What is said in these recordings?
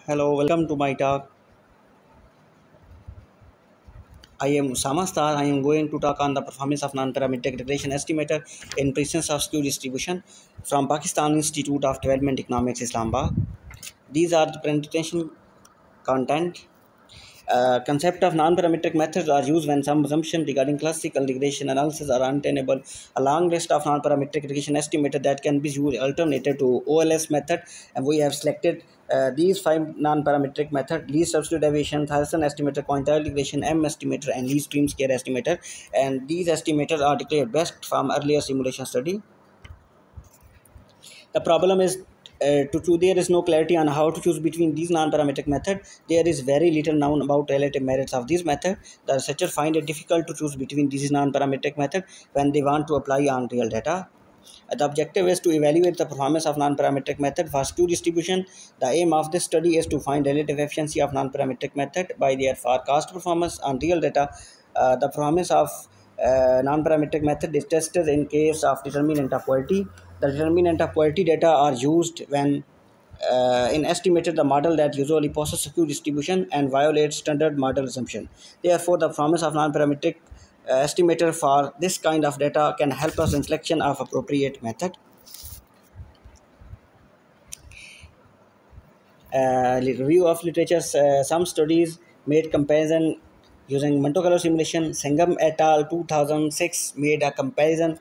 Hello, welcome to my talk. I am Usama Star. I am going to talk on the performance of non-parametric regression estimator in presence of skew distribution from Pakistan Institute of Development Economics, Islamabad. These are the presentation content. Concept of non-parametric methods are used when some assumptions regarding classical regression analysis are untenable. A long list of non-parametric regression estimator that can be used alternative to OLS method, and we have selected these five non-parametric methods: least absolute deviation, Tharson estimator, quantile regression, M estimator, and least stream square estimator. And these estimators are declared best from earlier simulation study. The problem is to choose, there is no clarity on how to choose between these non-parametric methods. There is very little known about relative merits of these methods. The researchers find it difficult to choose between these non-parametric methods when they want to apply on real data. The objective is to evaluate the performance of non-parametric method for skew distribution. The aim of this study is to find relative efficiency of non-parametric method by their forecast performance on real data. The performance of non-parametric method is tested in case of determinant of quality. The determinant of quality data are used when in estimated the model that usually possesses skew distribution and violates standard model assumption. Therefore, the performance of non-parametric estimator for this kind of data can help us in selection of appropriate method. Review of literature. Some studies made comparison using Monte Carlo simulation. Sangam et al. 2006 made a comparison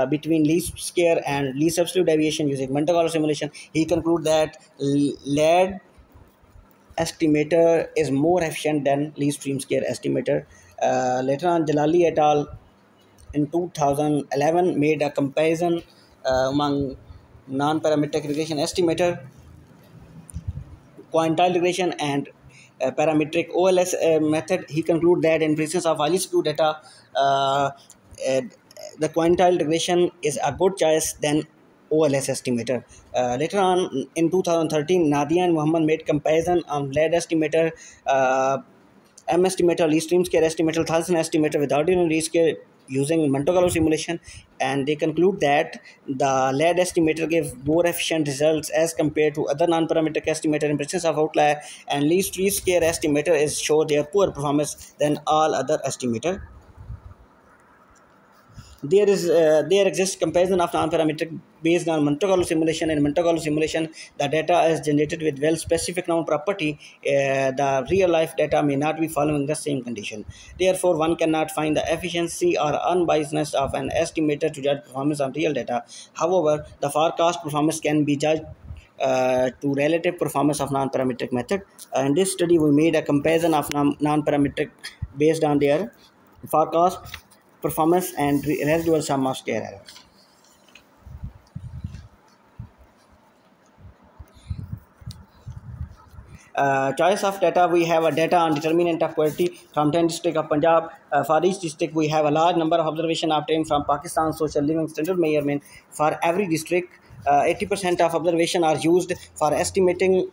between least square and least absolute deviation using Monte Carlo simulation. He concluded that LAD estimator is more efficient than least stream square estimator. Later on, Jalali et al. In 2011 made a comparison among non-parametric regression estimator, quantile regression, and parametric OLS method. He concluded that in presence of highly skewed data, uh, the quantile regression is a good choice than OLS estimator. Later on in 2013, Nadia and Muhammad made comparison on LAD estimator, M estimator, least stream square estimator, Thalson estimator with ordinary least square using Monte Carlo simulation, and they conclude that the LAD estimator gives more efficient results as compared to other non-parametric estimator in presence of outlier, and least stream square estimator is show their poor performance than all other estimator. There exists comparison of non-parametric based on Monte Carlo simulation. In Monte Carlo simulation, the data is generated with well-specific known property. The real-life data may not be following the same condition. Therefore, one cannot find the efficiency or unbiasedness of an estimator to judge performance on real data. However, the forecast performance can be judged to relative performance of non-parametric method. In this study, we made a comparison of non-parametric based on their forecast performance and residual sum of square error. Choice of data, we have a data on determinant of quality from 10 district of Punjab. For each district, we have a large number of observation obtained from Pakistan Social Living Standard Measurement. For every district, 80% of observation are used for estimating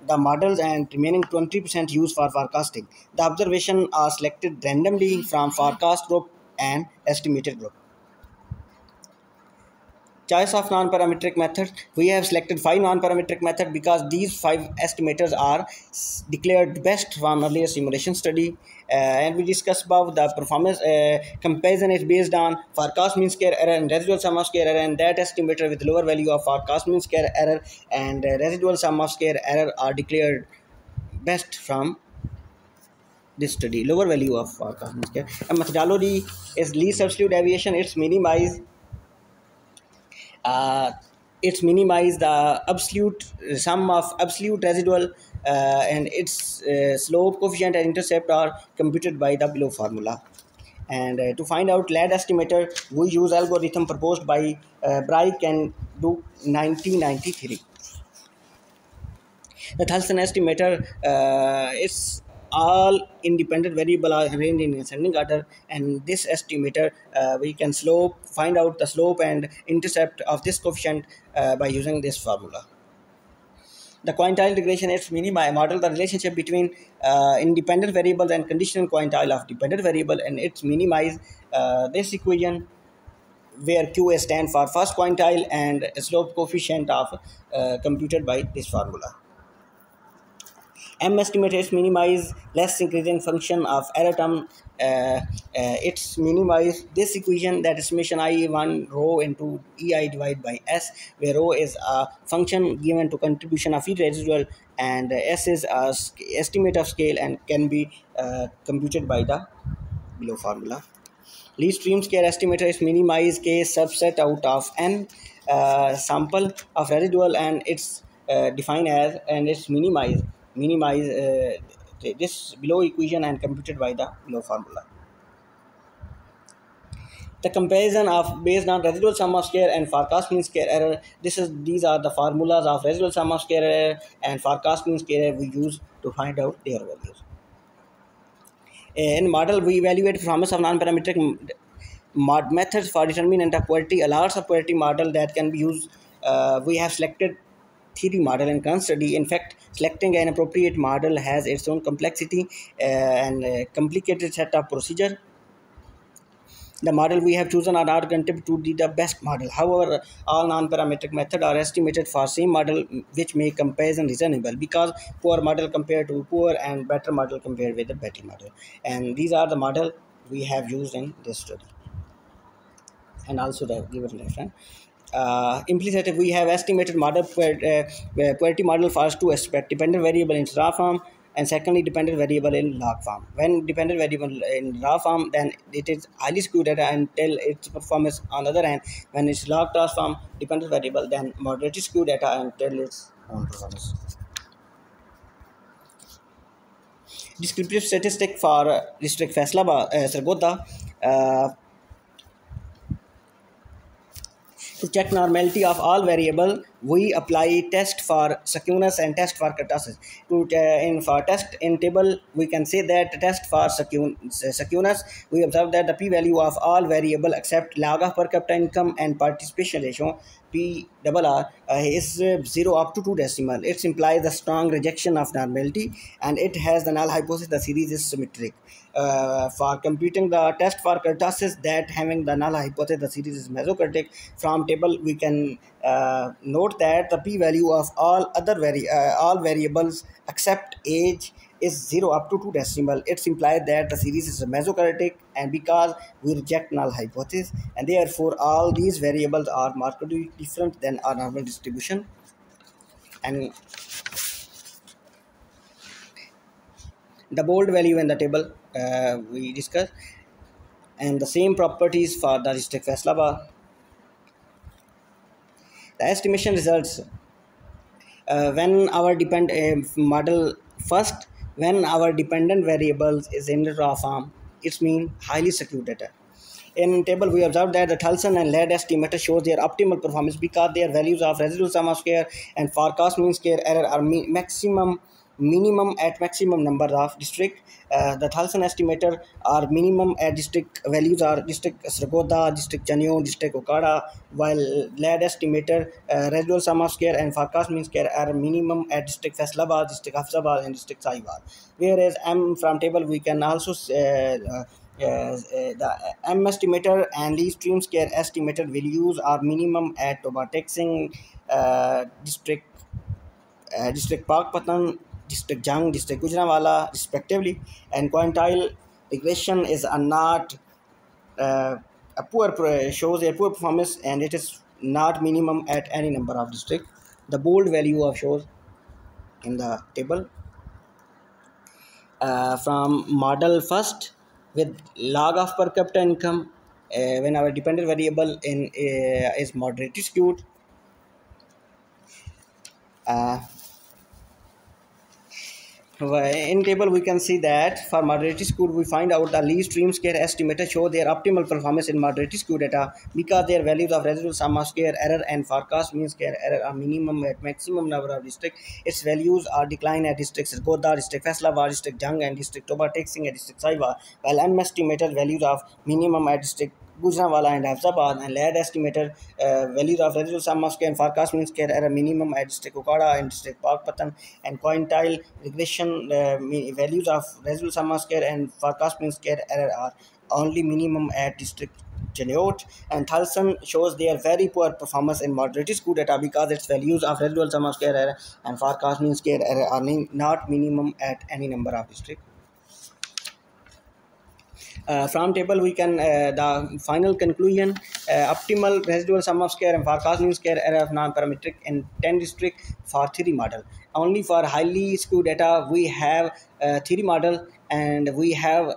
the models and remaining 20% used for forecasting. The observation are selected randomly from forecast group and estimated group. Choice of non-parametric method, we have selected 5 non-parametric method because these 5 estimators are declared best from earlier simulation study. And we discussed about the performance comparison is based on forecast mean square error and residual sum of square error, and that estimator with lower value of forecast mean square error and residual sum of square error are declared best from this study. Lower value of forecast mean square. And methodology is least absolute deviation. It's minimize the absolute sum of absolute residual, and its slope, coefficient, and intercept are computed by the below formula. And to find out LAD estimator, we use algorithm proposed by Bright and Duke 1993. The Thalson estimator, it's all independent variable are arranged in ascending order, and this estimator we can find out the slope and intercept of this coefficient by using this formula. The quantile regression is model the relationship between independent variables and conditional quantile of dependent variable, and it's minimize this equation where Q stands for first quantile and slope coefficient of computed by this formula. M estimates minimize less increasing function of error term. It's minimize this equation, that is summation I1 rho into EI divided by S, where rho is a function given to contribution of each residual and S is a estimate of scale and can be computed by the below formula. Least stream square estimator is minimize k subset out of n sample of residual, and it's defined as, and it's minimize this below equation and computed by the below formula. The comparison of based on residual sum of square and forecast mean square error. These are the formulas of residual sum of square error and forecast mean square error we use to find out their values. In model, we evaluate performance of non-parametric methods for determinant of quality. A large of quality model that can be used. We have selected theory model in current study. In fact, selecting an appropriate model has its own complexity and complicated set of procedure. The model we have chosen are not guaranteed to be the best model. However, all non-parametric methods are estimated for same model, which make comparison reasonable, because poor model compared to poor and better model compared with the better model. And these are the model we have used in this study. And also the given reference. Implicitly, we have estimated model quality model for two aspects: dependent variable in raw form, and secondly dependent variable in log form. When dependent variable in raw form, then it is highly skewed data until its performance. On the other hand, when it's log transform dependent variable, then moderately skewed data until its own performance. Descriptive statistic for district Faisalabad, Sargodha. To check normality of all variable, we apply test for skewness and test for kurtosis. For test in table, we can say that test for skewness, we observe that the p-value of all variable except log of per capita income and participation ratio PRR is 0 up to 2 decimal. It implies the strong rejection of normality, and it has the null hypothesis the series is symmetric. For computing the test for kurtosis, that having the null hypothesis the series is mesocratic, from table we can note that the p-value of all all variables except age is 0 up to 2 decimal. It's implied that the series is mesocratic, and because we reject null hypothesis, and therefore all these variables are markedly different than our normal distribution. And the bold value in the table we discussed, and the same properties for the district Faisalabad. The estimation results when our model first, when our dependent variables is in raw form, it means highly skewed data. In table, we observed that the Thalson and Ladd estimator shows their optimal performance because their values of residual sum of square and forecast mean square error are minimum at maximum number of district. The Thalson estimator are minimum at district values are district Sargodha, district Chanyo, district Okada, while Ladd estimator residual sum of square and forecast mean square are minimum at district Faisalabad, district Hafizabad, and district Sahiwal. Whereas M from table we can also the M estimator and least stream square estimator values are minimum at Toba-Texing, district Pakpatan, district Jang, district Gujranwala, respectively, and quintile regression is a not shows a poor performance, and it is not minimum at any number of district. The bold value of shows in the table from model first with log of per capita income, when our dependent variable in is moderately skewed. In table we can see that for moderately skewed we find out the least stream square estimator show their optimal performance in moderately skewed data because their values of residual sum of square error and forecast mean square error are minimum at maximum number of district. Its values are decline at district Sargodha, district Faisalabad, district Jang, and district Toba-Texing, and district Sahiwal, while M estimator values of minimum at district Gujranwala and Hafizabad, and Ladd estimator values of residual sum of square and forecast mean square error minimum at district Okada and district Pakpatan, and quintile regression values of residual sum of square and forecast mean square error are only minimum at district Genote and Thalson shows their very poor performance in moderate skew data because its values of residual sum of square error and forecast mean square error are not minimum at any number of districts. From table we can the final conclusion, optimal residual sum of square and forecast mean square error of non-parametric in 10 district for theory model. Only for highly skewed data we have theory model, and we have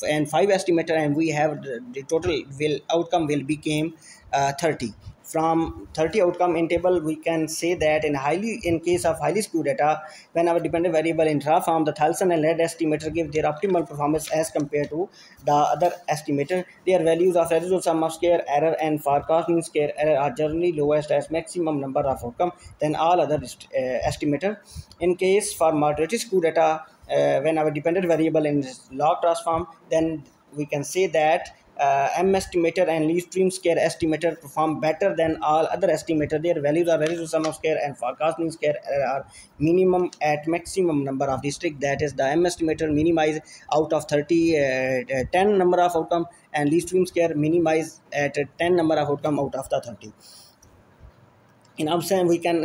and 5 estimator, and we have the total will outcome will become 30. From 30 outcome in table we can say that in case of highly skewed data, when our dependent variable in raw form, the Thalson and Led estimator give their optimal performance as compared to the other estimator. Their values of residual sum of square error and forecast mean square error are generally lowest as maximum number of outcome than all other estimator. In case for moderate skewed data, when our dependent variable in log transform, then we can say that M estimator and least stream square estimator perform better than all other estimator. Their values are residual sum of square and forecast mean square error are minimum at maximum number of district. That is, the M estimator minimize out of 30 10 number of outcome, and least stream square minimize at 10 number of outcome out of the 30. In absence, we can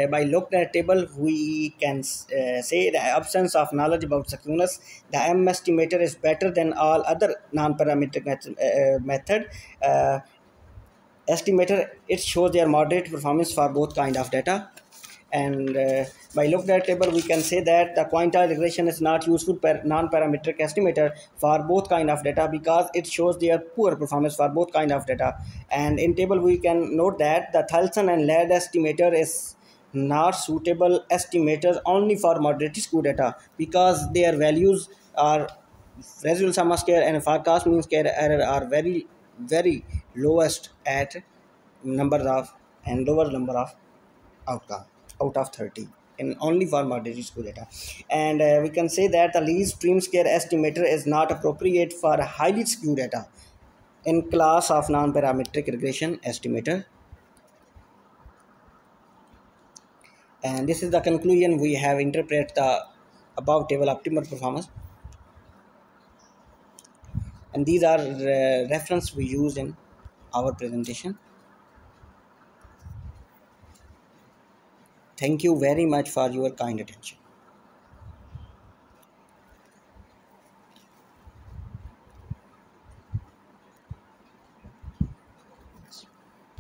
by look at table we can say the absence of knowledge about skewness, the M estimator is better than all other non-parametric method. Estimator, it shows their moderate performance for both kind of data. And by looked at table we can say that the quantile regression is not useful per non-parametric estimator for both kind of data because it shows their poor performance for both kind of data. And in table we can note that the Thalson and Laird estimator is not suitable estimators only for moderate skewed data because their values are residual sum of square and forecast mean square error are very lowest at number of and lower number of outcome out of 30 in only for moderate skewed data. And we can say that the least stream square estimator is not appropriate for highly skewed data in class of non-parametric regression estimator. And this is the conclusion we have interpreted the above table optimal performance, and these are reference we use in our presentation. Thank you very much for your kind attention.